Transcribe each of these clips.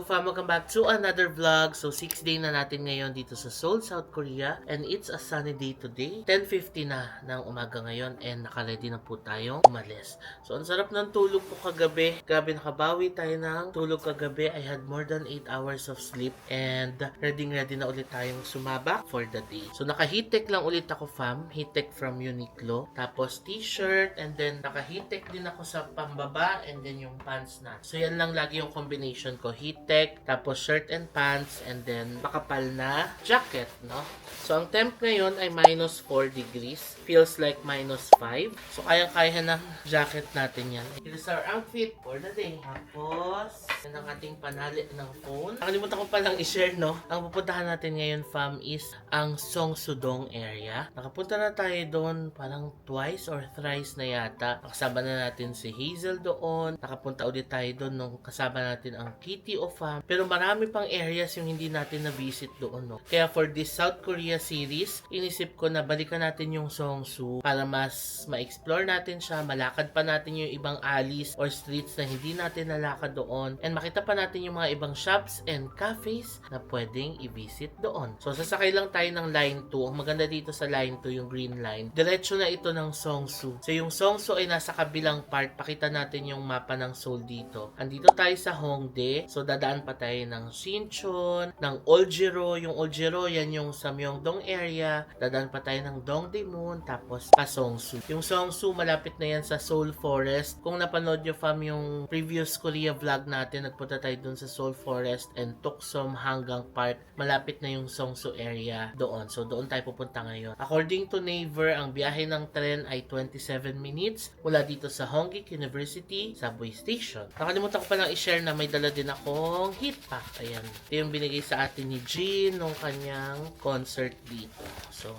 fam, welcome back to another vlog. So 6th day na natin ngayon dito sa Seoul, South Korea. And it's a sunny day today. 10:50 na ng umaga ngayon and naka-ready na po tayong umalis. So ang sarap ng tulog ko kagabi. Grabe, nakabawi tayo ng tulog kagabi. I had more than 8 hours of sleep and ready na ulit tayong sumabak for the day. So naka-heat-tech lang ulit ako fam. Heat-tech from Uniqlo. Tapos t-shirt and then naka-heat-tech din ako sa pambaba and then yung pants na. So yan lang lagi yung combination ko. Heat-tech, tapos shirt and pants, and then makapal na jacket, no? So ang temp ngayon ay minus 4 degrees. Feels like minus 5. So kayang-kaya ng jacket natin yan. Here's our outfit for the day. Tapos, yan ang ating panali ng phone. Nakalimutan ko palang i-share, no? Ang pupuntahan natin ngayon, fam, is ang Seongsu-dong area. Nakapunta na tayo doon parang twice or thrice na yata. Nakasama na natin si Hazel doon. Nakapunta ulit tayo doon nung kasama natin ang Kitty o fam. Pero marami pang areas yung hindi natin na-visit doon, no? Kaya for this South Korea series, inisip ko na balikan natin yung Seongsu para mas ma-explore natin siya, malakad pa natin yung ibang alleys or streets na hindi natin nalakad doon, and makita pa natin yung mga ibang shops and cafes na pwedeng i-visit doon. So sasakay lang tayo ng line 2. Ang maganda dito sa line 2, yung green line, diretso na ito ng Seongsu. So yung Seongsu ay nasa kabilang part. Pakita natin yung mapa ng Seoul dito. Andito tayo sa Hongdae. So dadaan pa tayo ng Sinchon, ng Oljiro. Yung Oljiro, yan yung sa Myeongdong area. Dadaan pa tayo ng Dongdaemun, tapos pa Seongsu. Yung Seongsu, malapit na yan sa Seoul Forest. Kung napanood nyo fam yung previous Korea vlog natin, nagpunta tayo dun sa Seoul Forest and Toksom Hanggang Park. Malapit na yung Seongsu area doon. So doon tayo pupunta ngayon. According to Naver, ang biyahe ng tren ay 27 minutes mula dito sa Hongik University Subway Station. Nakalimutan ko palang i-share na may dala din akong heat pack. Ayan. Ito yung binigay sa atin ni Jean nung kanyang concert dito. So,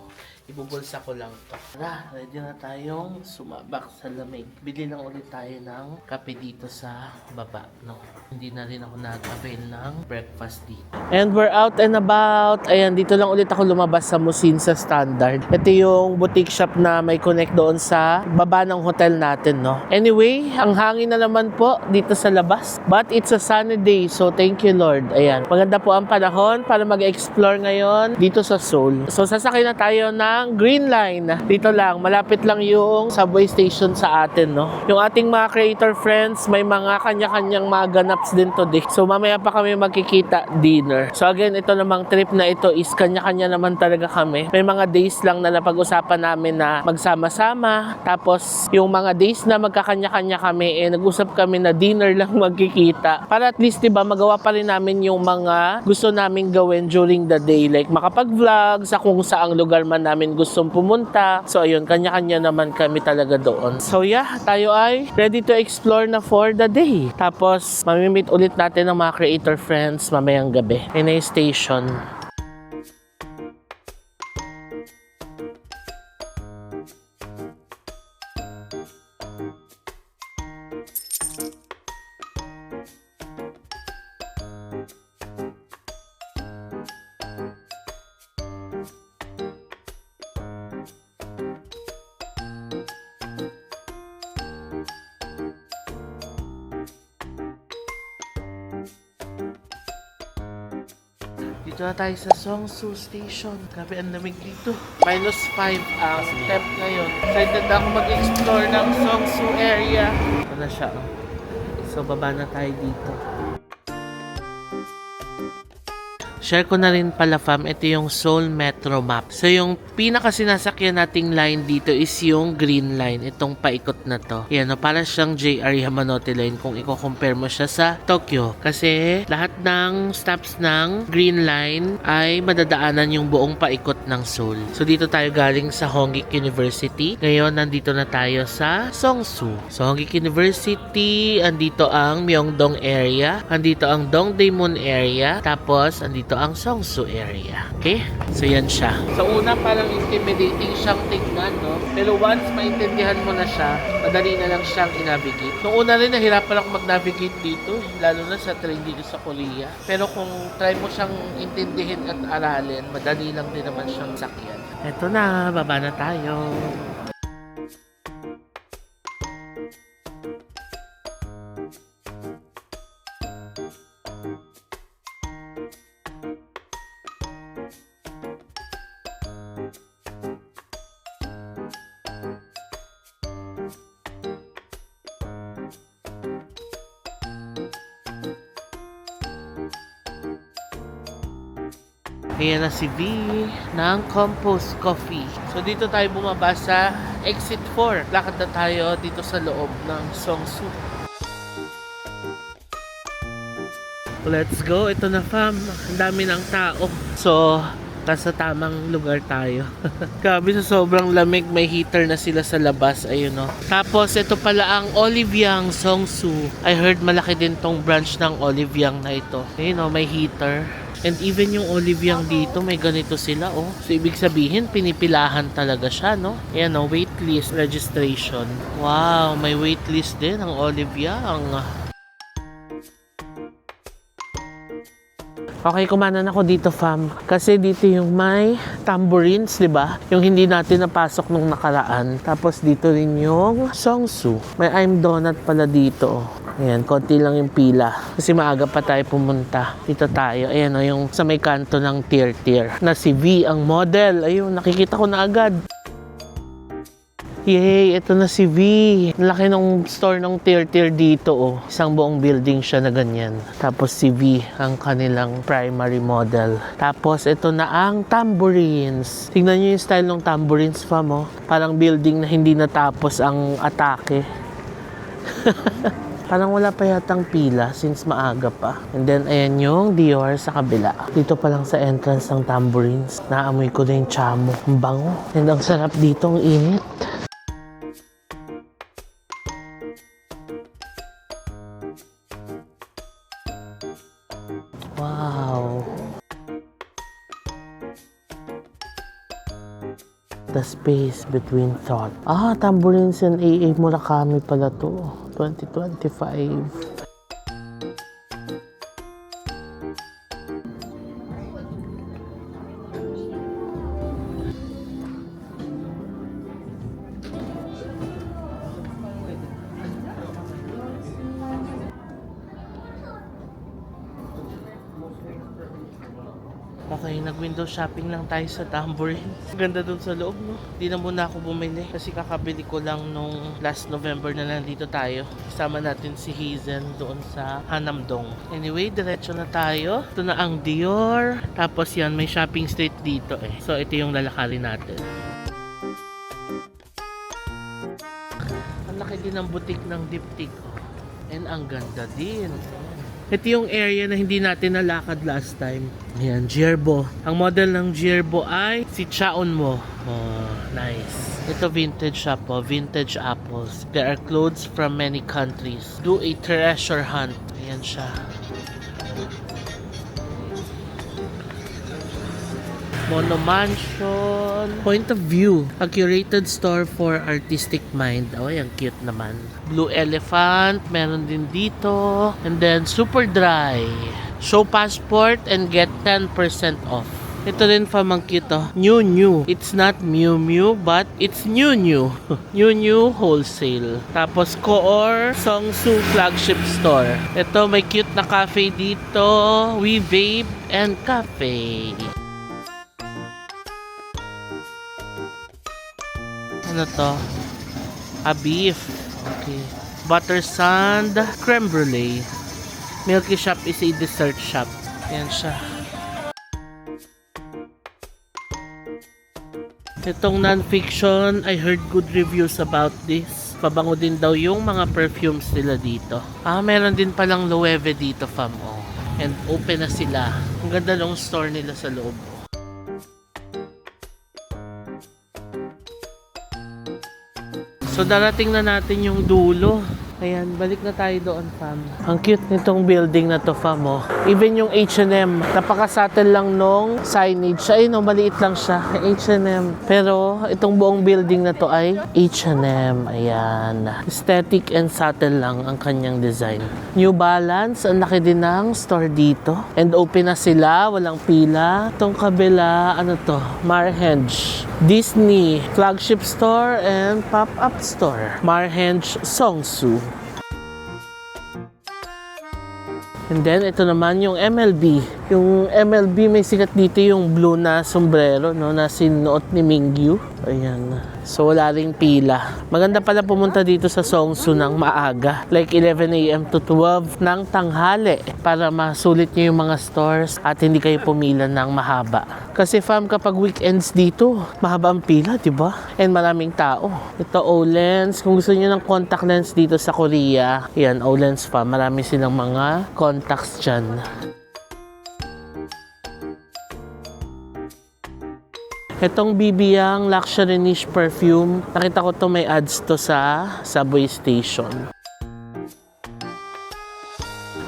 ibubulsa ko lang to. Tara, ready na tayong sumabak sa lamig. Bili lang ulit tayo ng kape dito sa baba, no? Hindi na rin ako nag-avail ng breakfast dito. And we're out and about. Ayan, dito lang ulit ako lumabas sa Musin sa Standard. Ito yung boutique shop na may connect doon sa baba ng hotel natin, no? Anyway, ang hangin na naman po dito sa labas. But it's a sunny day, so thank you Lord. Ayan, maganda po ang panahon para mag-explore ngayon dito sa Seoul. So sasakay na tayo ng Green Line. Dito lang, malapit lang yung subway station sa atin, no? Yung ating mga creator friends, may mga kanya-kanyang mga ganaps din today. So mamaya pa kami magkikita dinner. So again, ito namang trip na ito is kanya-kanya naman talaga kami. May mga days lang na napag-usapan namin na magsama-sama. Tapos yung mga days na magkakanya-kanya kami, nag-usap kami na dinner lang magkikita. Para at least, diba, magawa pa rin namin yung mga gusto naming gawin during the day. Like makapag-vlog sa kung saang lugar man namin gustong pumunta. So ayun, kanya-kanya naman kami talaga doon. So yeah, tayo ay ready to explore na for the day. Tapos mamimit ulit natin ng mga creator friends mamayang gabi in a station. Dito na tayo sa Seongsu Station. Grabe, ang lamig dito. Minus 5 ang temp ngayon. Excited na ako mag-explore ng Seongsu area. Ito na siya. So, baba na tayo dito. Share ko na rin pala fam, ito yung Seoul Metro Map. So yung pinakasinasakyan nating line dito is yung green line. Itong paikot na to. Yan, no, para siyang JR Yamanote line kung i-compare mo siya sa Tokyo. Kasi lahat ng stops ng green line ay madadaanan yung buong paikot ng Seoul. So dito tayo galing sa Hongik University. Ngayon, nandito na tayo sa Seongsu. So Hongik University, andito ang Myeongdong area. Andito ang Dongdaemun area. Tapos, andito ang Seongsu area. Okay? So, yan siya. Sa una, parang intimidating siyang tignan, no? Pero once maintindihan mo na siya, madali na lang siyang i-navigate. Noong una rin, nahirapan ako mag-navigate dito, lalo na sa train dito sa Korea. Pero kung try mo siyang intindihin at aralin, madali lang din naman siyang sakyan. Eto na, baba na tayo. Ayan na si V ng Compost Coffee. So dito tayo bumaba sa exit 4. Lakad na tayo dito sa loob ng Seongsu. Let's go. Ito na fam. Ang dami ng tao. So, nasa tamang lugar tayo. Grabe, sa sobrang lamig, may heater na sila sa labas. Ayun no. Tapos, ito pala ang Olivyang Seongsu. I heard malaki din tong branch ng Olivyang na ito. Ayun no, may heater. And even yung Olivyang dito, may ganito sila, oh. So, ibig sabihin, pinipilahan talaga siya, no? Ayan, no, waitlist registration. Wow, may waitlist din ang Olivyang. Okay, kumanan ako dito, fam. Kasi dito yung may tambourines, di ba? Yung hindi natin napasok nung nakaraan. Tapos dito rin yung Seongsu. May I'm Donut pala dito. Ayan, konti lang yung pila. Kasi maaga pa tayo pumunta. Dito tayo. Ayan o, yung sa may kanto ng tier. Na si V ang model. Ayun, nakikita ko na agad. Yay! Ito na si V. Laki ng store ng tier dito, oh. Isang buong building siya na ganyan. Tapos si V ang kanilang primary model. Tapos ito na ang tambourines. Tingnan nyo yung style ng tambourines, fam, oh. Parang building na hindi natapos ang atake. Parang wala pa yatang pila since maaga pa. And then, ayan yung Dior sa kabila. Dito pa lang sa entrance ng tambourines. Naamoy ko na yung chamo. Ang bango. And ang sarap dito, ang init. Wow. The space between thought. Tambourines and AA Murakami pala to. 2025. Okay, nag-window shopping lang tayo sa Tambourine. Ganda dun sa loob, no? Di na muna ako bumili kasi kakabili ko lang nung last November na nandito tayo. Kasama natin si Hazen doon sa Hanamdong. Anyway, diretso na tayo. Ito na ang Dior. Tapos yan, may shopping street dito eh. So, ito yung lalakarin natin. Ang laki din ng butik ng Diptyque. Oh. And ang ganda din. Ito yung area na hindi natin nalakad last time. Ayan, Jerbo. Ang model ng Jerbo ay si Chaonmo. Oh, nice. Ito vintage shop po, vintage apples. There are clothes from many countries. Do a treasure hunt. Ayan siya. Monomansion. Point of View. A curated store for artistic mind. Oh, ang cute naman. Blue Elephant. Meron din dito. And then, Super Dry. Show passport and get 10% off. Ito rin pa mang cute, oh. New. It's not Miu Miu, but it's New. New Wholesale. Tapos, Coor Seongsu Flagship Store. Ito, may cute na cafe dito. We Vape and Cafe. Ano to? A beef. Okay. Butter sand, creme brulee. Milky Shop is a dessert shop. Yan siya. Itong non-fiction, I heard good reviews about this. Pabango din daw yung mga perfumes nila dito. Meron din palang Loewe dito, fam. Oh. And open na sila. Ang ganda ng store nila sa loob. So darating na natin yung dulo. Ayan, balik na tayo doon, fam. Ang cute nitong building na to, fam, oh. Even yung H&M, napaka-subtle lang nung signage. Ay, no, maliit lang siya. H&M. Pero, itong buong building na to ay H&M. Ayan. Aesthetic and subtle lang ang kanyang design. New Balance, ang laki din ng store dito. And open na sila, walang pila. Itong kabila, ano to? Marhenge. Disney flagship store and pop-up store. Marhenge Seongsu. And then, ito naman yung MLB. Yung MLB, may sikat dito yung blue na sombrero, no, na sinuot ni Mingyu. Ayan. So, wala ring pila. Maganda pala pumunta dito sa Seongsu ng maaga. Like 11 a.m. to 12 ng tanghali para masulit nyo yung mga stores at hindi kayo pumila ng mahaba. Kasi fam, kapag weekends dito, mahaba ang pila, di ba? And maraming tao. Ito, Olens. Kung gusto nyo ng contact lens dito sa Korea, yan, Olens fam. Marami silang mga contacts dyan. Itong Bibiyang Luxury Niche Perfume, nakita ko to may ads to sa subway station.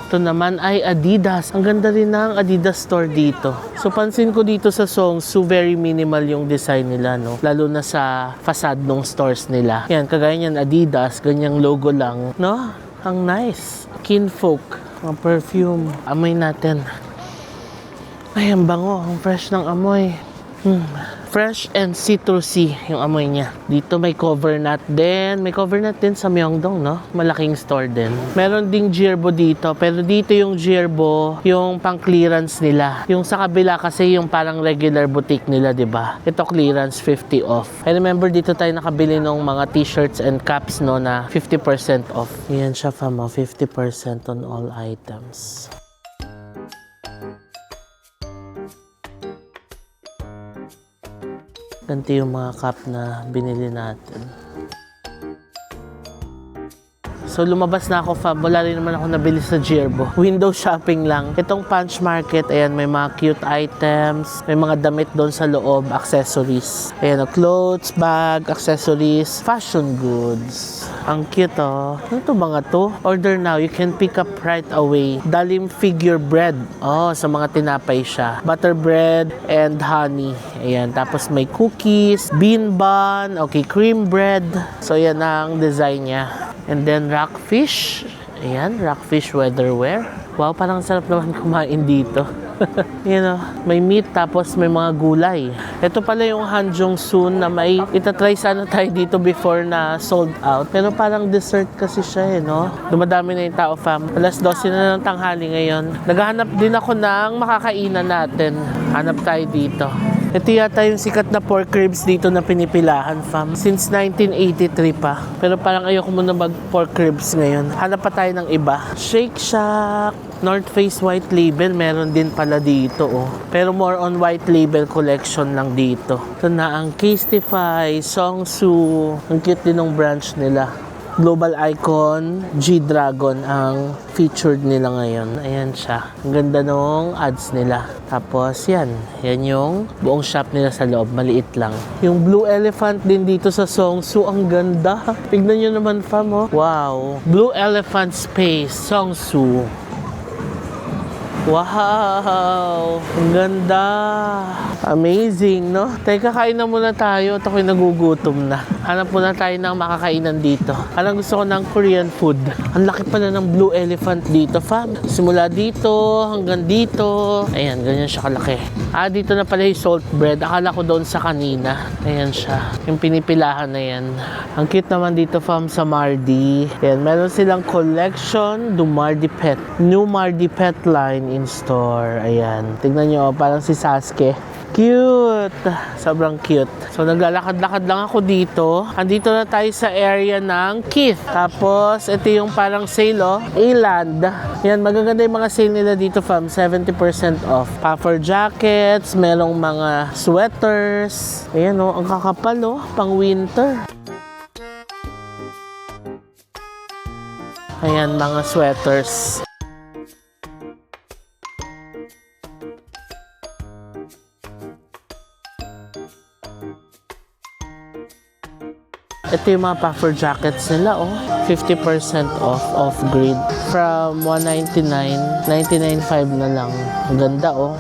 Ito naman ay Adidas. Ang ganda rin ng Adidas store dito. So pansin ko dito sa Seongsu, very minimal yung design nila, no? Lalo na sa facade ng stores nila. Yan, kagaya niyan Adidas, ganyang logo lang, no? Ang nice. Kinfolk, ang perfume. Amoy natin. Ay, ang bango. Ang fresh ng amoy. Fresh and citrusy yung amoy niya. Dito may cover nut din. May cover nut din sa Myeongdong, no? Malaking store din. Meron ding Jerbo dito. Pero dito yung Jerbo, yung pang clearance nila. Yung sa kabila kasi yung parang regular boutique nila, 'di ba? Ito clearance 50 off. I remember dito tayo nakabili ng mga t-shirts and caps, no, na 50% off. Yan siya, fam, 50% on all items. Ganito yung mga cup na binili natin. So lumabas na ako, fam. Wala rin naman ako nabili sa Jerbo. Window shopping lang. Itong Punch Market, ayan, may mga cute items. May mga damit doon sa loob, accessories. Ayan, clothes, bag, accessories, fashion goods. Ang cute, oh. Ano to mga to? Order now, you can pick up right away. Dalim figure bread. Oh, sa mga tinapay siya. Butter bread and honey. Ayan, tapos may cookies, bean bun, okay, cream bread. So yan ang design niya. And then rockfish. Ayan, rockfish weatherwear. Wow, parang sarap naman kumain dito. You know, may meat tapos may mga gulay. Ito pala yung Hanjong Soon na may itatry sana tayo dito before na sold out. Pero parang dessert kasi siya, no? Dumadami na yung tao, fam. Alas 12 na ng tanghali ngayon. Naghahanap din ako ng makakainan natin. Hanap tayo dito. Ito yata yung sikat na pork ribs dito na pinipilahan, fam. Since 1983 pa. Pero parang ayoko muna mag pork ribs ngayon. Hanap pa tayo ng iba. Shake Shack, North Face White Label, meron din pala dito, oh. Pero more on White Label collection lang dito. Ito na ang Casetify, Seongsu. Ang cute din ng branch nila. Global Icon, G-Dragon ang featured nila ngayon. Ayan siya. Ang ganda nung ads nila. Tapos yan. Yan yung buong shop nila sa loob. Maliit lang. Yung Blue Elephant din dito sa Seongsu. Ang ganda. Tignan nyo naman, fam, oh. Wow. Blue Elephant Space, Seongsu. Wow! Ang ganda! Amazing, no? Teka, kain na muna tayo. At ako'y nagugutom na. Hanap muna tayo ng makakainan dito. Anong gusto ko ng Korean food? Ang laki pala ng Blue Elephant dito, fam. Simula dito hanggang dito. Ayan, ganyan siya kalaki. Ah, dito na pala yung salt bread. Akala ko doon sa kanina. Ayan siya. Yung pinipilahan na yan. Ang cute naman dito, fam, sa Mardi. Ayan, meron silang collection do Mardi Pet. New Mardi Pet line in store. Ayan. Tignan nyo, parang si Sasuke. Cute! Sobrang cute. So, naglalakad-lakad lang ako dito. Andito na tayo sa area ng Kith. Tapos, ito yung parang sale, oh. A-Land. Yan, magaganda yung mga sale nila dito, fam. 70% off. Puffer jackets, merong mga sweaters. Ayan, oh. Ang kakapal, oh. Pang winter. Ayan, mga sweaters. Ito yung mga puffer jackets nila, oh. 50% off grid. From $199, $99.5 na lang. Ang ganda, oh.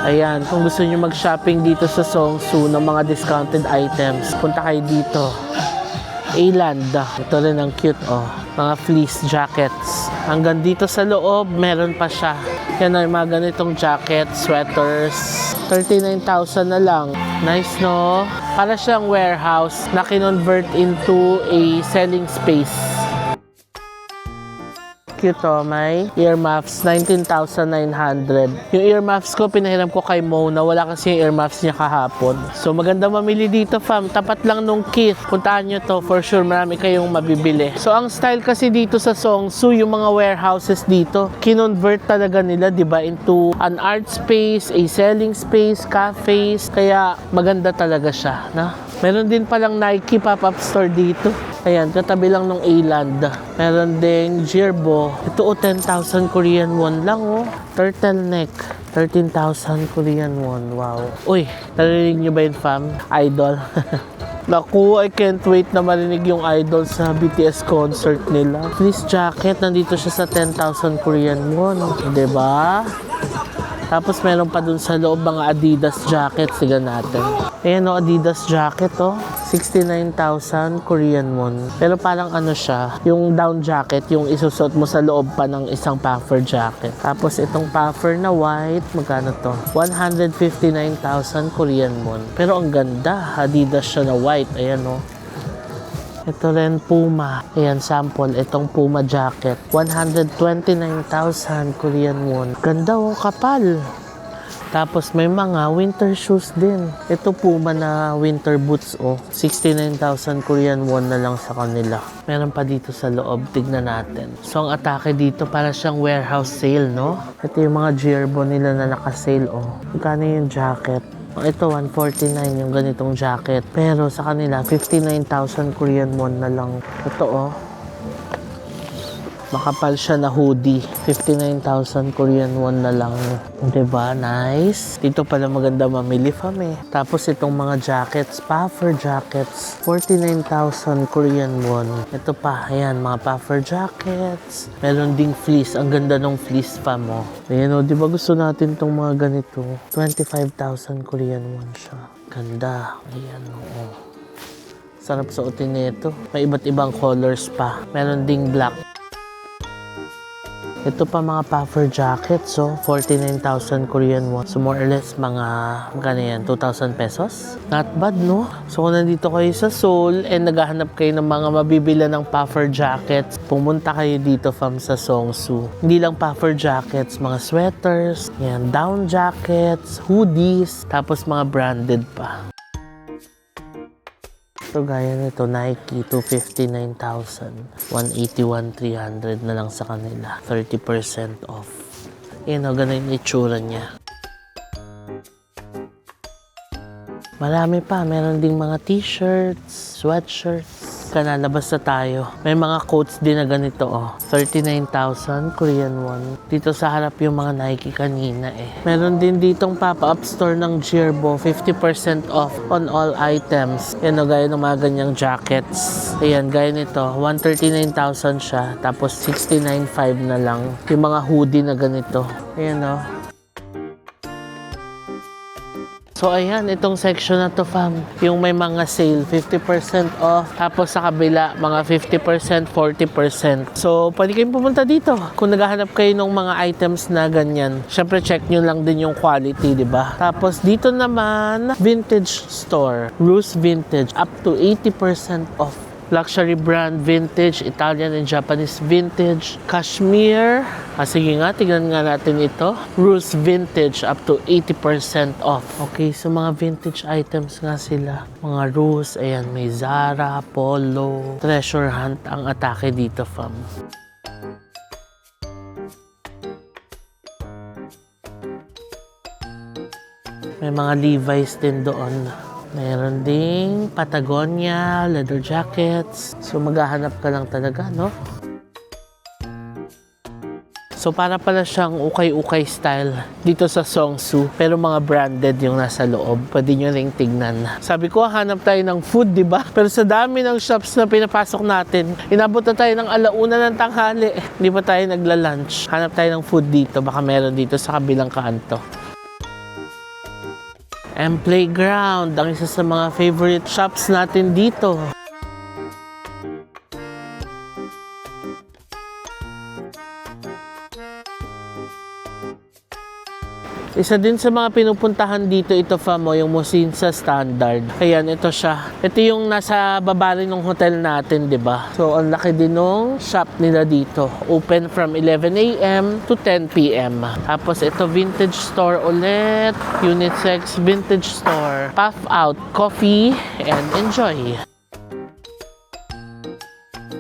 Ayan, kung gusto nyo mag-shopping dito sa Seongsu ng mga discounted items, punta kayo dito. A-Land. Ito rin ang cute, oh. Mga fleece jackets. Hanggang dito sa loob, meron pa siya. Yan ay mga ganitong jacket, sweaters. 39,000 na lang. Nice, no? Para siyang warehouse na kinonvert into a selling space. cute to. May earmuffs, 19,900. Yung earmuffs ko, pinahiram ko kay Mona. Wala kasi yung earmuffs niya kahapon. So, maganda mamili dito, fam. Tapat lang nung Keith. Puntahan nyo to. For sure, marami kayong mabibili. So, ang style kasi dito sa Seongsu, yung mga warehouses dito, kinonvert talaga nila, di ba, into an art space, a selling space, cafes. Kaya, maganda talaga siya, na? Meron din palang Nike pop-up store dito. Ayan, katabi lang nung A-Land. Meron ding Jirbo. Ito 10,000 Korean won lang oh. Turtleneck. 13,000 Korean won. Wow. Uy, narinig nyo ba yun, fam? Idol. Naku, I can't wait na marinig yung Idol sa BTS concert nila. Fleece jacket, nandito siya sa 10,000 Korean won. Diba? Tapos meron pa dun sa loob mga Adidas jackets. Tignan natin. Ayan o, Adidas jacket o. 69,000 Korean won. Pero parang ano siya, yung down jacket, yung isusot mo sa loob pa ng isang puffer jacket. Tapos itong puffer na white, magkano to? 159,000 Korean won. Pero ang ganda, Adidas siya na white. Ayan o. Ito rin Puma. Ayan, sample. Itong Puma jacket. 129,000 Korean won. Ganda oh, kapal. Tapos may mga winter shoes din. Ito Puma na winter boots oh. 69,000 Korean won na lang sa kanila. Meron pa dito sa loob. Tignan natin. So ang atake dito para siyang warehouse sale, no? Ito yung mga Jirbo nila na naka-sale oh. Magkano yung jacket? Ito, 149 yung ganitong jacket. Pero sa kanila, 59,000 Korean won na lang. Ito, oh. Makapal siya na hoodie. 59,000 Korean won na lang. Diba? Nice. Dito pala maganda mamili, fam eh. Tapos itong mga jackets, puffer jackets. 49,000 Korean won. Ito pa, ayan, mga puffer jackets. Meron ding fleece. Ang ganda ng fleece, fam, oh. Ayan, oh, diba gusto natin tong mga ganito? 25,000 Korean won siya. Ganda. Ayan, oh. Sarap suotin nito. May iba't ibang colors pa. Meron ding black. Ito pa mga puffer jackets, so 49,000 Korean won. So more or less mga, magkano yan, 2,000 pesos? Not bad, no? So kung nandito kayo sa Seoul and naghahanap kayo ng mga mabibila ng puffer jackets, pumunta kayo dito fam sa Seongsu. Hindi lang puffer jackets, mga sweaters, yan, down jackets, hoodies, tapos mga branded pa. So gaya nito, Nike, 259,000. 181,300 na lang sa kanila. 30% off. Yan o, ganun yung itsura niya. Marami pa. Meron ding mga t-shirts, sweatshirts. Kanalabas na tayo. May mga coats din na ganito oh. 39,000 Korean won. Dito sa harap yung mga Nike kanina eh. Meron din ditong pop-up store ng Jirbo. 50% off on all items. Yan o, gaya ng mga ganyang jackets. Ayan, gaya nito. 139,000 siya. Tapos 69,500 na lang. Yung mga hoodie na ganito. Ayan o. So ayan, itong section na to fam, yung may mga sale, 50% off, tapos sa kabila, mga 50%, 40%. So pwede kayong pumunta dito kung naghahanap kayo ng mga items na ganyan. Syempre check nyo lang din yung quality, di ba? Tapos dito naman, vintage store, Ruse Vintage, up to 80% off. Luxury brand, vintage, Italian and Japanese vintage, cashmere. Sige nga, tignan nga natin ito. Ruse Vintage, up to 80% off. Okay, so mga vintage items nga sila. Mga Ruse, ayan, may Zara, Polo, Treasure Hunt ang atake dito, fam. May mga Levi's din doon. Meron ding Patagonia, leather jackets. So maghahanap ka lang talaga, no? So para pala siyang ukay-ukay style dito sa Seongsu. Pero mga branded yung nasa loob. Pwede nyo ring tignan. Sabi ko, hanap tayo ng food, di ba? Pero sa dami ng shops na pinapasok natin, inabot na tayo ng 1:00 ng tanghali. Hindi pa tayo nagla-lunch. Hanap tayo ng food dito. Baka meron dito sa kabilang kanto. And Playground, ang isa sa mga favorite shops natin dito. Isa din sa mga pinupuntahan dito ito fam mo, yung Mosinsa Standard. Ayan, ito siya. Ito yung nasa baba rin ng hotel natin, di ba? So, ang laki din ng shop nila dito. Open from 11 a.m. to 10 p.m. Tapos ito vintage store ulit. Unisex vintage store. Puff out coffee and enjoy.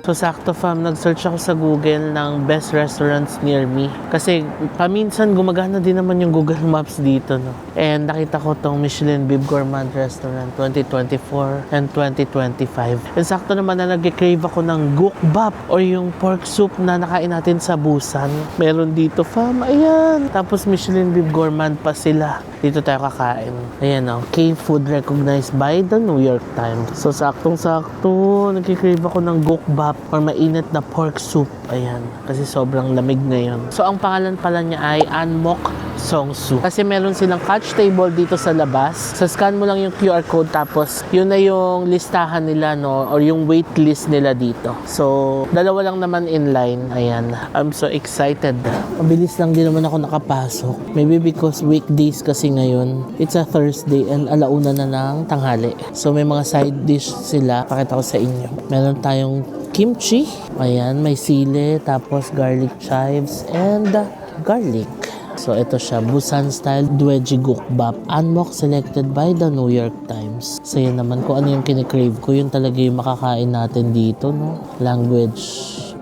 So, sakto fam, nag-search ako sa Google ng best restaurants near me. Kasi, paminsan gumagana din naman yung Google Maps dito, no? And nakita ko tong Michelin Bib Gourmand Restaurant 2024 and 2025. And sakto naman na nag-crave ako ng gukbap or yung pork soup na nakain natin sa Busan. Meron dito fam, ayan. Tapos Michelin Bib Gourmand pa sila. Dito tayo kakain. Ayan o, K-food recognized by the New York Times. So, saktong-sakto, nag-crave ako ng gukbap or mainit na pork soup. Ayan, kasi sobrang lamig ngayon. So, ang pangalan pala niya ay Anmok Songsu. Kasi meron silang catch table dito sa labas. So, scan mo lang yung QR code tapos yun na yung listahan nila, no? Or yung wait list nila dito. So, dalawa lang naman in line. Ayan, I'm so excited. Mabilis lang din naman ako nakapasok. Maybe because weekdays kasi ngayon. It's a Thursday and alauna na ng tanghali. So, may mga side dish sila. Pakita ko sa inyo. Meron tayong kimchi. Ayan, may sili, tapos garlic chives, and garlic. So, ito siya. Busan style Dweji Gukbap. Unmock selected by the New York Times. So, yan naman. Kung ano yung kinikrave ko, yun talaga yung makakain natin dito, no? Language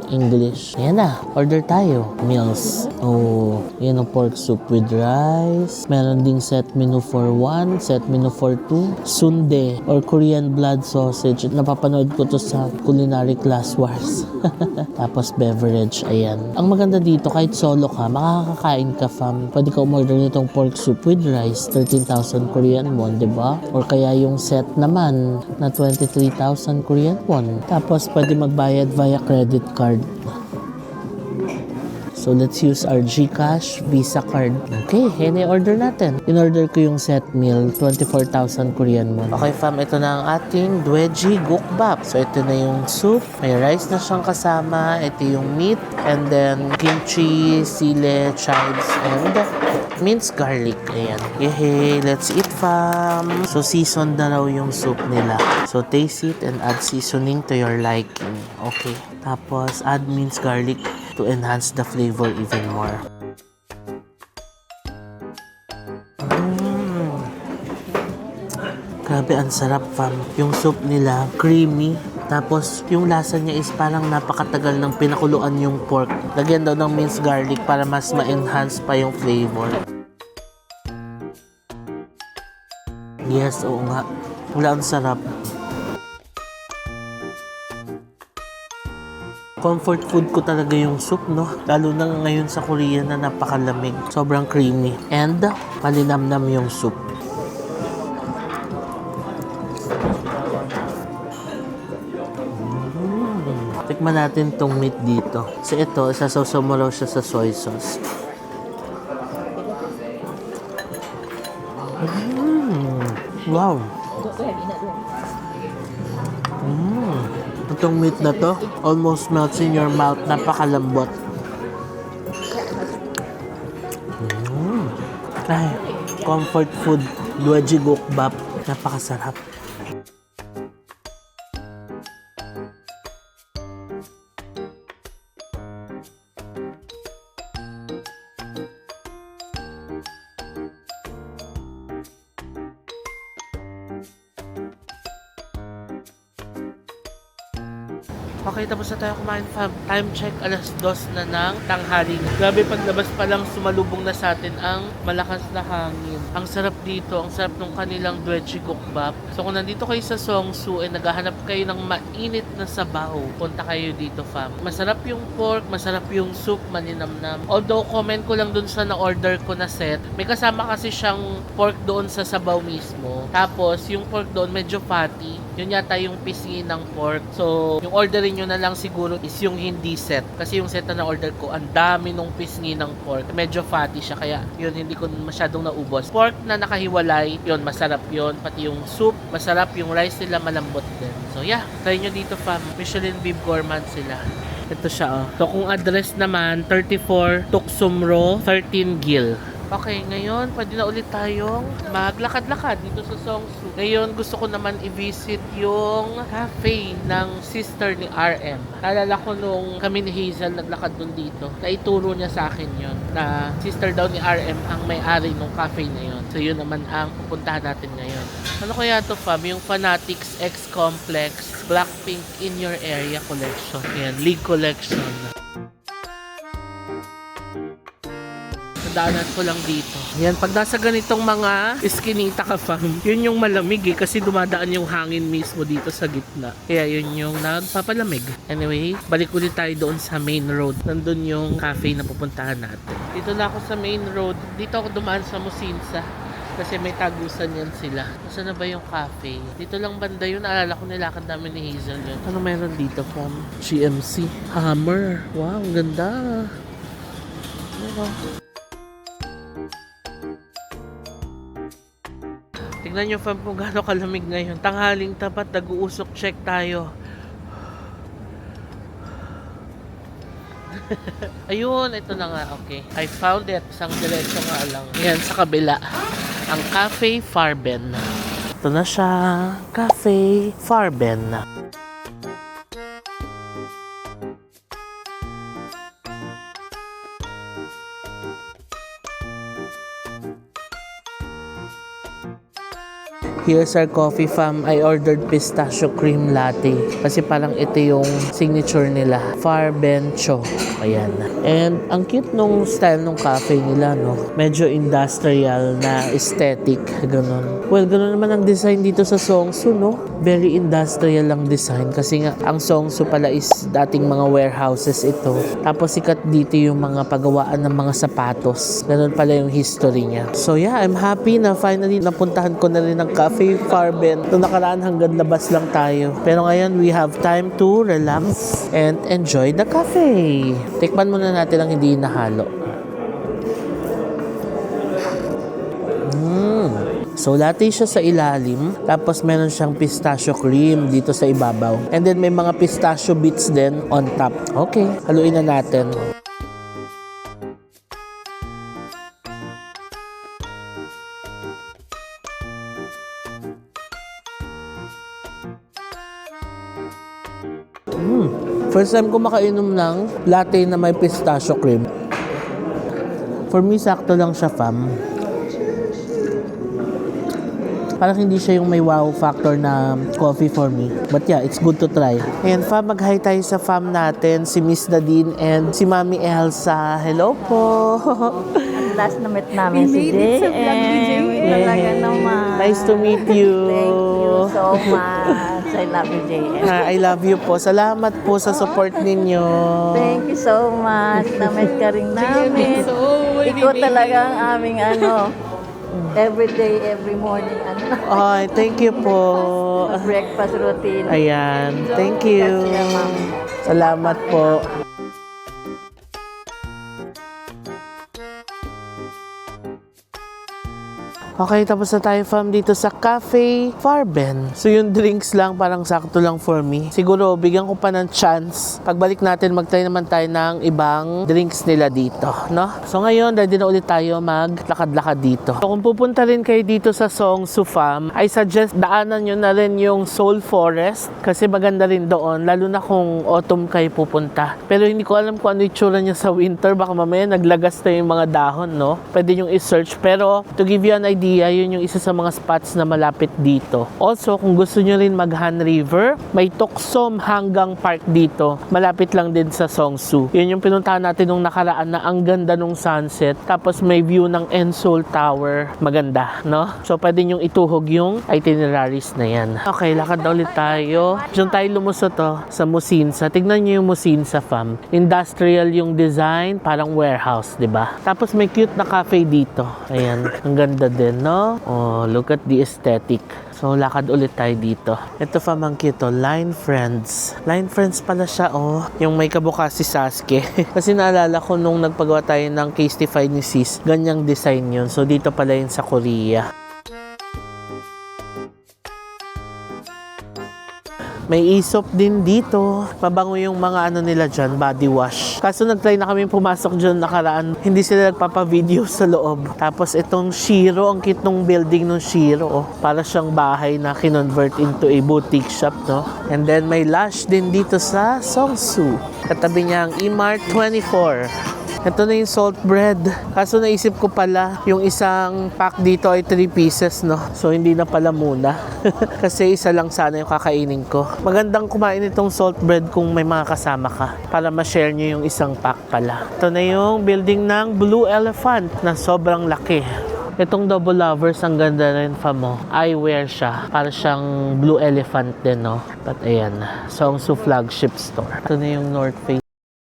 English. Yan na. Order tayo. Meals. Oh, yan ang pork soup with rice. Meron ding set menu for 1, set menu for 2. Sundae or Korean blood sausage. Napapanood ko to sa Culinary Class Wars. Tapos beverage. Ayan. Ang maganda dito, kahit solo ka, makakakain ka fam. Pwede ka umorder nitong pork soup with rice. 13,000 Korean won, diba? Or kaya yung set naman na 23,000 Korean won. Tapos pwede magbayad via credit card. So, let's use our GCash Visa card. Okay, yan yung order natin. In-order ko yung set meal, 24,000 Korean won. Okay, fam, ito na ang ating Dweji Gukbap. So, ito na yung soup. May rice na siyang kasama. Ito yung meat. And then, kimchi, sile, chives, and minced garlic. Ayan. Yehey, let's eat, fam. So, seasoned na raw yung soup nila. So, taste it and add seasoning to your liking. Okay. Tapos, add minced garlic to enhance the flavor even more. Grabe, ang sarap fam. Yung soup nila, creamy. Tapos, yung lasa niya is parang napakatagal ng pinakuluan yung pork. Lagyan daw ng minced garlic para mas ma-enhance pa yung flavor. Yes, oo nga. Wala, ang sarap. Comfort food ko talaga yung soup, no? Lalo na ngayon sa Korea na napakalamig. Sobrang creamy. And, malinamnam yung soup. Tikman natin tong meat dito. So ito, sasawsaw mo raw siya sa soy sauce. Wow! Itong meat na to, almost melts in your mouth. Napakalambot. Ay, comfort food. Dweji Gukbap. Napakasarap. Okay, tapos na tayo kumain fam. Time check, alas 2 na ng tanghali. Grabe, paglabas pa lang sumalubong na sa atin ang malakas na hangin. Ang sarap dito, ang sarap ng kanilang Dweji Gukbap. So kung nandito kayo sa Songsu ay naghahanap kayo ng mainit na sabaw, punta kayo dito fam. Masarap yung pork, masarap yung soup, maninamnam. Although comment ko lang dun sa na-order ko na set, may kasama kasi siyang pork doon sa sabaw mismo. Tapos yung pork doon medyo fatty. Yun yata yung pisngi ng pork. So yung orderin nyo na lang siguro is yung hindi set. Kasi yung set na na-order ko, ang dami nung pisngi ng pork. Medyo fatty siya, kaya yun, hindi ko masyadong naubos. Pork na nakahiwalay, yun, masarap yun. Pati yung soup, masarap. Yung rice nila, malambot din. So yeah, try nyo dito fam. Michelin Bib Gourmand sila. Ito siya, oh. So kung address naman, 34 Tuksumro, 13 Gil. Okay, ngayon pwede na ulit tayong maglakad-lakad dito sa Seongsu. Ngayon gusto ko naman i-visit yung cafe ng sister ni RM. Naalala ko nung kami ni Hazel naglakad dun dito. Naituro niya sa akin yun na sister daw ni RM ang may-ari ng cafe na yun. So yun naman ang pupuntahan natin ngayon. Ano kaya to fam? Yung Fanatics X Complex Blackpink in Your Area Collection. Yan, League Collection. Daanan ko lang dito. Yan, pag nasa ganitong mga iskinita ka fam, yun yung malamig kasi dumadaan yung hangin mismo dito sa gitna. Kaya yun yung nagpapalamig. Anyway, balik ulit tayo doon sa main road. Nandun yung cafe na pupuntahan natin. Dito na ako sa main road. Dito ako dumaan sa Musinsa. Kasi may tagusan yan sila. Nasaan na ba yung cafe? Dito lang banda yun. Naalala ko nilakad namin ni Hazel yun. Ano meron dito from GMC? Hammer. Wow, ang ganda. Tignan nyo fam kung gaano kalamig ngayon. Tanghaling tapat, nag-uusok check tayo. Ayun, ito na nga. Okay. I found it. Isang diretso nga lang. Yan, sa kabila. Ang Cafe Farben. Ito na siya. Cafe Farben. Here's our coffee fam. I ordered pistachio cream latte. Kasi parang ito yung signature nila. Farbencho. Ayan. And ang cute nung style nung cafe nila, no? Medyo industrial na aesthetic. Ganun. Well, ganun naman ang design dito sa Seongsu, no? Very industrial lang design. Kasi nga, ang Seongsu pala is dating mga warehouses ito. Tapos sikat dito yung mga pagawaan ng mga sapatos. Ganun pala yung history niya. So yeah, I'm happy na finally napuntahan ko na rin ang Cafe Farben. Noong nakaraan hanggang labas lang tayo. Pero ngayon, we have time to relax and enjoy the cafe. Tikman muna natin ang hindi nahalo. So, latte siya sa ilalim. Tapos, meron siyang pistachio cream dito sa ibabaw. And then, may mga pistachio bits din on top. Okay, haluin na natin. First time ko makainom ng latte na may pistachio cream. For me, sakto lang siya, fam. Parang hindi siya yung may wow factor na coffee for me. But yeah, it's good to try. Ayan, fam, mag-hi tayo sa fam natin, si Miss Nadine and si Mami Elsa. Hello po! Last na meet namin si JM. Talaga naman. Nice to meet you. Thank you so much. I love you, JM. I love you po. Salamat po sa support ninyo. Thank you so much. Na-meet ka rin namin. Ikaw talaga ang aming every day, every morning. Ay, thank you po. Breakfast routine. Ayan. Thank you. Salamat po. Okay, tapos na tayo fam dito sa Cafe Farben. So yung drinks lang, parang sakto lang for me. Siguro, bigyan ko pa ng chance. Pagbalik natin, mag-try naman tayo ng ibang drinks nila dito, no? So ngayon, ready na ulit tayo maglakad-lakad dito. So kung pupunta rin kayo dito sa Seongsu fam, I suggest daanan nyo na rin yung Seoul Forest kasi maganda rin doon, lalo na kung autumn kayo pupunta. Pero hindi ko alam kung ano itsura niya sa winter. Baka mamaya naglagas na yung mga dahon, no? Pwede yung i-search. Pero to give you an idea, yun yung isa sa mga spots na malapit dito. Also, kung gusto nyo rin mag-Han River, may Toksom hanggang park dito. Malapit lang din sa Seongsu. Yun yung pinuntahan natin nung nakaraan na ang ganda nung sunset. Tapos may view ng Enseol Tower. Maganda, no? So, pwede nyong ituhog yung itineraries na yan. Okay, lakad na ulit tayo. Diyan tayo lumusot sa Musinsa. Tignan nyo yung Musinsa, fam. Industrial yung design, parang warehouse, di ba? Tapos may cute na cafe dito. Ayan, ang ganda din. No? Oh, look at the aesthetic. So, lakad ulit tayo dito. Ito fa mang cute, Line Friends. Line Friends pala siya, oh. Yung may kabukas si Sasuke. Kasi naalala ko nung nagpagawa tayo ng Casetify ni Sis, ganyang design yun. So, dito pala yun sa Korea. May Aesop din dito. Mabango yung mga ano nila dyan, body wash. Kaso nag-try na kami pumasok dyan nakaraan. Hindi sila nagpapa-video sa loob. Tapos itong Shiro, ang cute nung building ng Shiro. Oh. Para siyang bahay na kinonvert into a boutique shop, no? And then may Lush din dito sa Songsu. Katabi niya ang E-Mart 24. Ito na yung salt bread. Kaso naisip ko pala, yung isang pack dito ay 3 pieces, no? So, hindi na pala muna. Kasi isa lang sana yung kakainin ko. Magandang kumain itong salt bread kung may mga kasama ka. Para ma-share nyo yung isang pack pala. Ito na yung building ng Blue Elephant na sobrang laki. Itong Double Lovers, ang ganda rin pa mo. Eyewear siya. Para siyang Blue Elephant din, no? But ayan, Songsu flagship store. Ito na yung North Face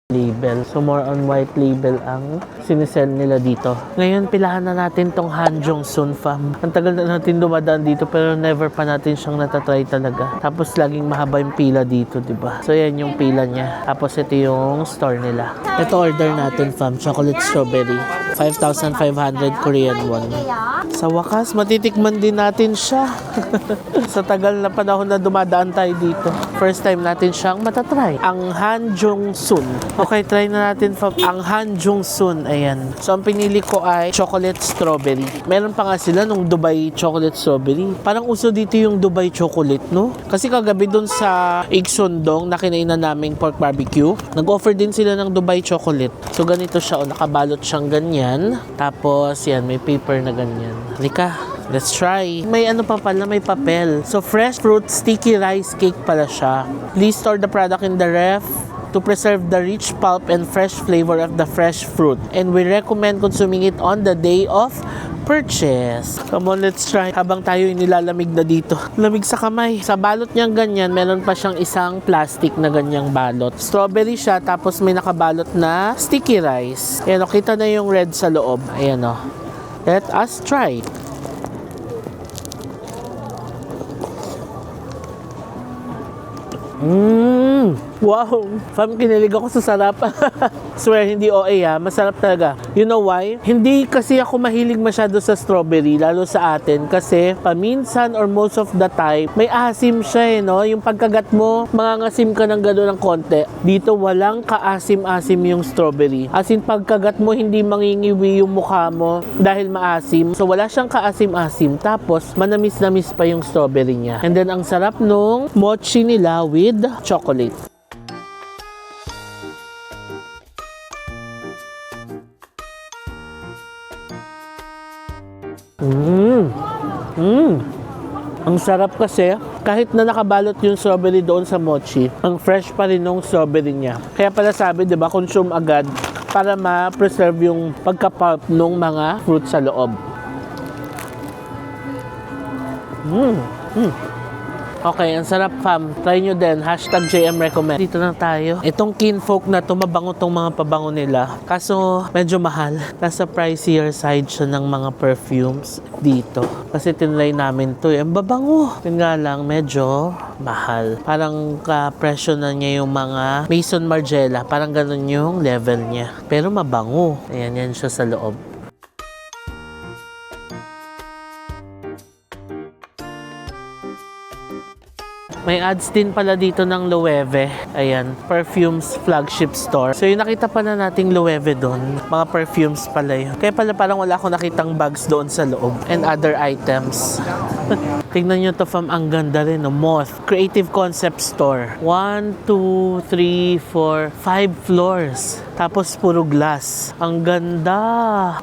label. So more on white label ang sinisell nila dito. Ngayon, pilahan na natin tong Hanjong Sun Fam. Ang tagal na natin dumadaan dito pero never pa natin siyang natatry talaga. Tapos laging mahaba yung pila dito, diba? So yan yung pila niya. Tapos ito yung store nila. Ito order natin, fam. Chocolate strawberry. 5,500 Korean won. Sa wakas, matitikman din natin siya. Sa tagal na panahon na dumadaan tayo dito. First time natin siyang matatry. Ang Hanjong Sun. Okay, try na natin ang Hanjong Sun. Ayan. So, ang pinili ko ay chocolate strawberry. Meron pa nga sila nung Dubai chocolate strawberry. Parang uso dito yung Dubai chocolate, no? Kasi kagabi dun sa Igsundong na kinainan naming pork barbecue, nag-offer din sila ng Dubai chocolate. So, ganito siya. O, nakabalot siyang ganyan. Tapos, yan, may paper na ganyan. Halika. Let's try. May ano pa pala, may papel. So, fresh fruit sticky rice cake pala siya. Please store the product in the ref to preserve the rich pulp and fresh flavor of the fresh fruit. And we recommend consuming it on the day of purchase. Come on, let's try. Habang tayo inilalamig na dito. Lamig sa kamay. Sa balot niyang ganyan, meron pa siyang isang plastic na ganyang balot. Strawberry siya, tapos may nakabalot na sticky rice. Ayan o, kita na yung red sa loob. Ayan o. Let us try. Wow! Fam, kinilig ako sa sarap. Swear, hindi OA ha. Masarap talaga. You know why? Hindi kasi ako mahilig masyado sa strawberry, lalo sa atin. Kasi paminsan or most of the time, may asim siya eh, no? Yung pagkagat mo, mangangasim ka ng gano'n ng konti. Dito, walang kaasim-asim yung strawberry. As in, pagkagat mo, hindi mangingiwi yung mukha mo dahil maasim. So, wala siyang kaasim-asim. Tapos, manamis-namis pa yung strawberry niya. And then, ang sarap nung mochi nila with chocolate. Ang sarap kasi, kahit na nakabalot yung strawberry doon sa mochi, ang fresh pa rin yung strawberry niya. Kaya pala sabi, di ba, consume agad para ma-preserve yung pagka-pulp ng mga fruit sa loob. Okay, ang sarap, fam. Try nyo din. #JM recommend. Dito na tayo. Itong Kinfolk na to, mabango tong mga pabango nila. Kaso, medyo mahal. Nasa pricier side siya ng mga perfumes dito. Kasi tinry namin to. Ang babango. Yun nga lang, medyo mahal. Parang ka-presyo na niya yung mga Maison Margiela. Parang ganun yung level niya. Pero mabango. Ayan, yan siya sa loob. May ads din pala dito ng Loewe. Ayan, perfumes flagship store. So yung nakita pala nating Loewe doon, mga perfumes pala yun. Kaya pala parang wala akong nakitang bags doon sa loob and other items. Tingnan nyo to, fam, ang ganda rin, no? Moth. Creative Concept Store. 1, 2, 3, 4, 5 floors. Tapos puro glass. Ang ganda.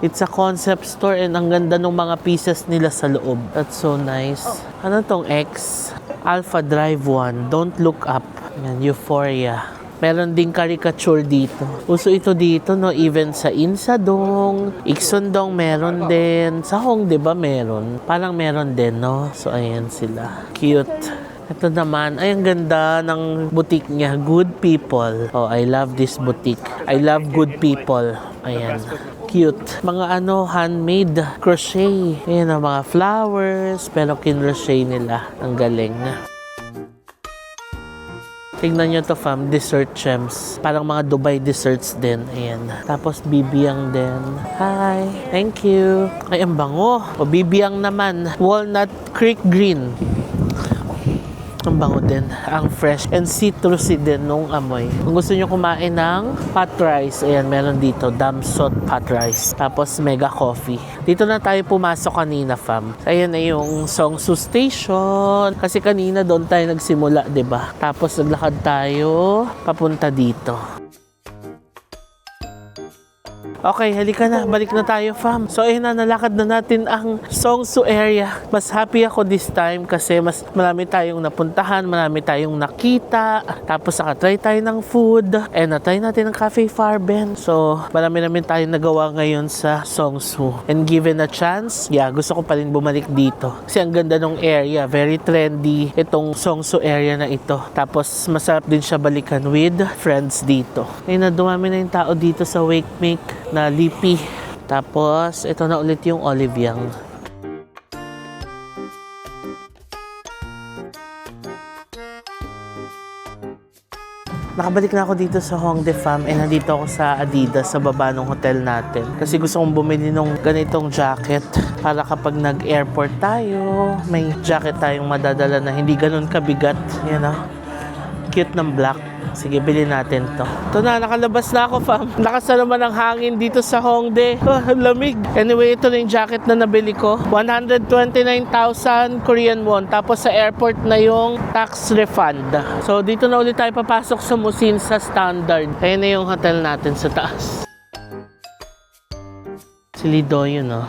It's a concept store and ang ganda ng mga pieces nila sa loob. That's so nice. Ano tong X? Alpha Drive 1, Don't Look Up. Yan, Euphoria. Meron ding caricature dito. Uso ito dito, no? Even sa Insadong, Igsundong meron din. Sa Hong, di ba meron? Parang meron din, no? So, ayan sila. Cute. Ito naman, ay ang ganda ng boutique niya. Good People. Oh, I love this boutique. I love good people. Ayan. Cute. Mga handmade crochet. Ayan ang mga flowers. Pero kinrochet nila. Ang galing. Tingnan nyo to, fam. Dessert gems. Parang mga Dubai desserts din. Ayan. Tapos bibiyang din. Hi. Thank you. Ay, ang bango. O bibiyang naman. Walnut Creek Green. Ang bango din. Ang fresh and citrusy din nung amoy. Kung gusto nyo kumain ng pot rice, ayan, meron dito. Damsot pot rice. Tapos mega coffee. Dito na tayo pumasok kanina, fam. Ayan na yung Songsu Station. Kasi kanina doon tayo nagsimula, 'di ba? Tapos naglakad tayo papunta dito. Okay, halika na. Balik na tayo, fam. So, ayun na, nalakad na natin ang Songsu area. Mas happy ako this time kasi mas marami tayong napuntahan, marami tayong nakita. Tapos, nakatry tayo ng food. And natry natin ang Cafe Farben. So, marami namin tayong nagawa ngayon sa Songsu. And given a chance, yeah, gusto ko pa rin bumalik dito. Kasi ang ganda ng area. Very trendy itong Songsu area na ito. Tapos, masarap din siya balikan with friends dito. Ayun na, dumami na yung tao dito sa Wake Make na Lipi. Tapos, ito na ulit yung Oliviang. Nakabalik na ako dito sa Hongdae Fam and nandito ako sa Adidas sa baba ng hotel natin. Kasi gusto kong bumili ng ganitong jacket para kapag nag-airport tayo, may jacket tayong madadala na hindi ganun kabigat. Yan o. Cute ng black. Sige, bilhin natin to. Ito na, nakalabas na ako, fam. Lakas na naman ang hangin dito sa Hongdae. Lamig. Anyway, ito na yung jacket na nabili ko. 129,000 Korean won. Tapos sa airport na yung tax refund. So, dito na ulit tayo papasok sa Musin sa Standard. Ayan na yung hotel natin sa taas. Si Lido yun, no?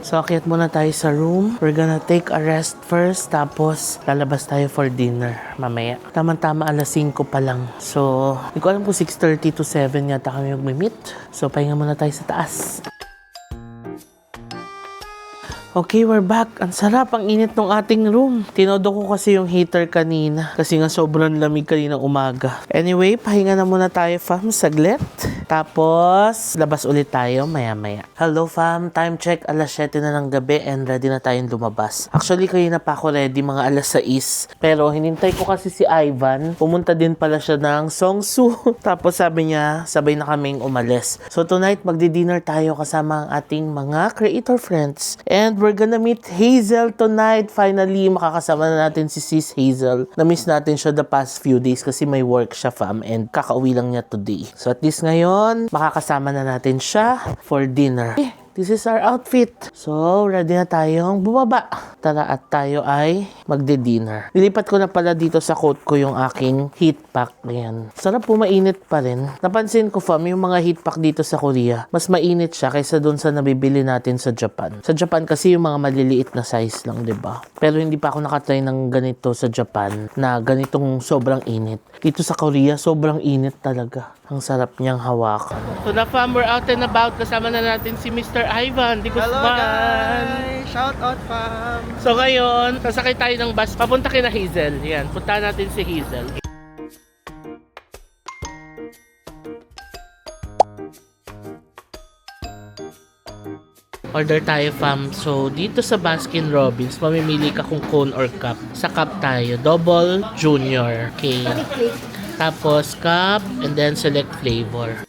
So, akyat muna tayo sa room. We're gonna take a rest first. Tapos, lalabas tayo for dinner mamaya. Tama-tama, alas 5 pa lang. So, hindi ko alam kung 6:30 to 7 yata kami mag-meet. So, pahinga muna tayo sa taas. Okay, we're back. Ang sarap, ang init ng ating room. Tinodo ko kasi yung heater kanina. Kasi nga sobrang lamig kanina umaga. Anyway, pahinga na muna tayo, fam, saglit. Tapos, labas ulit tayo maya-maya. Hello, fam. Time check, alas 7 na ng gabi and ready na tayong lumabas. Actually, kanina pa ako ready, mga alas 6. Pero, hinintay ko kasi si Ivan. Pumunta din pala siya ng Songsu. Tapos, sabi niya, sabay na kaming umalis. So, tonight, magdi-dinner tayo kasama ang ating mga creator friends. And we're gonna meet Hazel tonight. Finally, makakasama na natin si Sis Hazel. Na-miss natin siya the past few days kasi may work siya, fam. And kakauwi lang niya today. So, at least ngayon, makakasama na natin siya for dinner. This is our outfit. So, ready na tayong bumaba. Tara at tayo ay magde-dinner. Nilipat ko na pala dito sa coat ko yung aking heat pack. Ayan. Sarap po, mainit pa rin. Napansin ko, fam, yung mga heat pack dito sa Korea, mas mainit siya kaysa dun sa nabibili natin sa Japan. Sa Japan kasi yung mga maliliit na size lang, 'di ba? Pero hindi pa ako nakatry ng ganito sa Japan na ganitong sobrang init. Dito sa Korea, sobrang init talaga. Ang sarap niyang hawakan. So na, fam, we're out and about. Kasama na natin si Mr. Ivan. Hello guys! Shout out, fam! So ngayon, sasakay tayo ng bus. Papunta kina Hazel. Yan, punta natin si Hazel. Order tayo, fam. So, dito sa Baskin Robbins, mamimili ka kung cone or cup. Sa cup tayo, double junior. Okay. Tapos cup and then select flavor.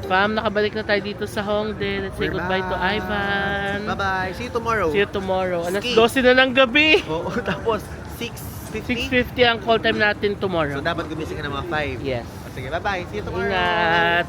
Fam, nakabalik na tayo dito sa Hongdae. Let's say We're goodbye to back. Ivan. Bye-bye! See you tomorrow! See you tomorrow. Alas Ski. 12 na ng gabi. Oo, tapos 6:50. 6:50 ang call time natin So, tomorrow. dapat gumising ka ng mga 5. Yes. O, sige, bye-bye! See you tomorrow! Ingat!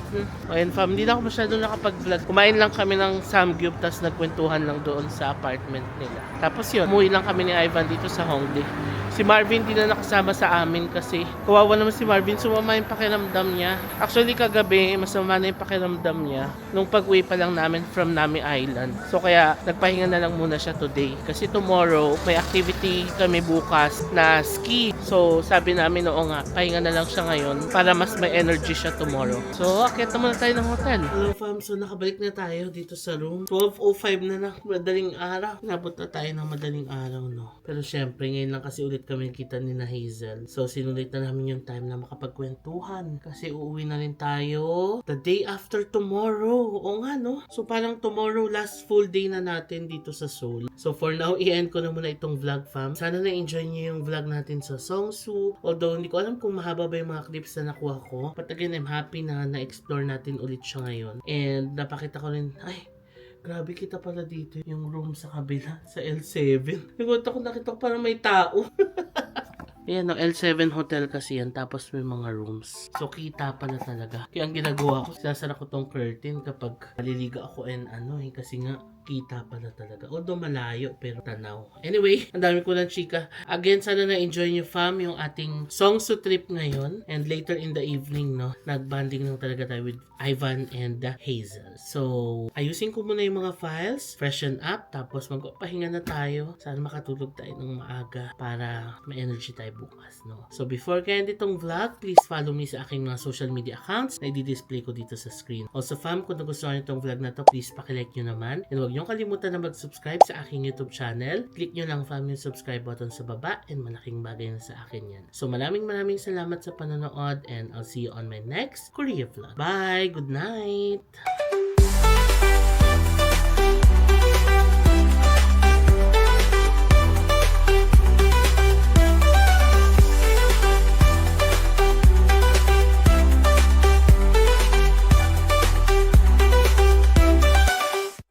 Ayun, fam, hindi na ako masyado nakapag-vlog. Kumain lang kami ng samgyup, tapos nagkwentuhan lang doon sa apartment nila. Tapos yun, umuwi lang kami ni Ivan dito sa Hongdae. Si Marvin di na nakasama sa amin kasi kawawa naman si Marvin, sumama yung pakiramdam niya. Actually, kagabi, masama na yung pakiramdam niya nung pag-uwi pa lang namin from Nami Island. So, kaya nagpahinga na lang muna siya today. Kasi tomorrow, may activity kami bukas na ski. So, sabi namin, oo nga, pahinga na lang siya ngayon para mas may energy siya tomorrow. So, akit naman tayo ng hotel. Hello, fam. So, nakabalik na tayo dito sa room. 12:05 na madaling araw. Nabot na tayo ng madaling araw, no? Pero syempre, ngayon lang kasi ulit kami kita ni na Hazel. So, sinulit na namin yung time na makapagkwentuhan. Kasi uuwi na rin tayo the day after tomorrow. Oo nga, no? So, parang tomorrow, last full day na natin dito sa Seoul. So, for now, i-end ko na muna itong vlog, fam. Sana na-enjoy niyo yung vlog natin sa Seongsu. Although, hindi ko alam kung mahaba ba yung mga clips na nakuha ko. But again, I'm happy na na-explore natin ulit siya ngayon. And napakita ko rin, ay, grabe kita pala dito yung room sa kabila, sa L7. Nagulat ako, nakita ko parang may tao. Ayan, no, L7 hotel kasi yan, tapos may mga rooms. So, kita pala talaga. Kaya ang ginagawa ko, sinasara ko tong curtain kapag maliliga ako and kasi nga, kita pala talaga. Although malayo, pero tanaw. Anyway, ang dami ko lang chika. Again, sana na-enjoy nyo, fam, yung ating Seongsu trip ngayon. And later in the evening, no, nag-banding lang talaga tayo with Ivan and Hazel. So, ayusin ko muna yung mga files, freshen up, tapos magpahinga na tayo. Sana makatulog tayo ng maaga para may energy tayo bukas, no? So, before ka end itong vlog, please follow me sa aking mga social media accounts na i-display ko dito sa screen. Also, fam, kung nagustuhan nyo itong vlog na to, please pakilike nyo naman. And huwag nyo kalimutan na mag-subscribe sa aking YouTube channel. Click nyo lang, fam, yung subscribe button sa baba and malaking bagay na sa akin yan. So, maraming salamat sa panonood and I'll see you on my next Korea vlog. Bye! Good night!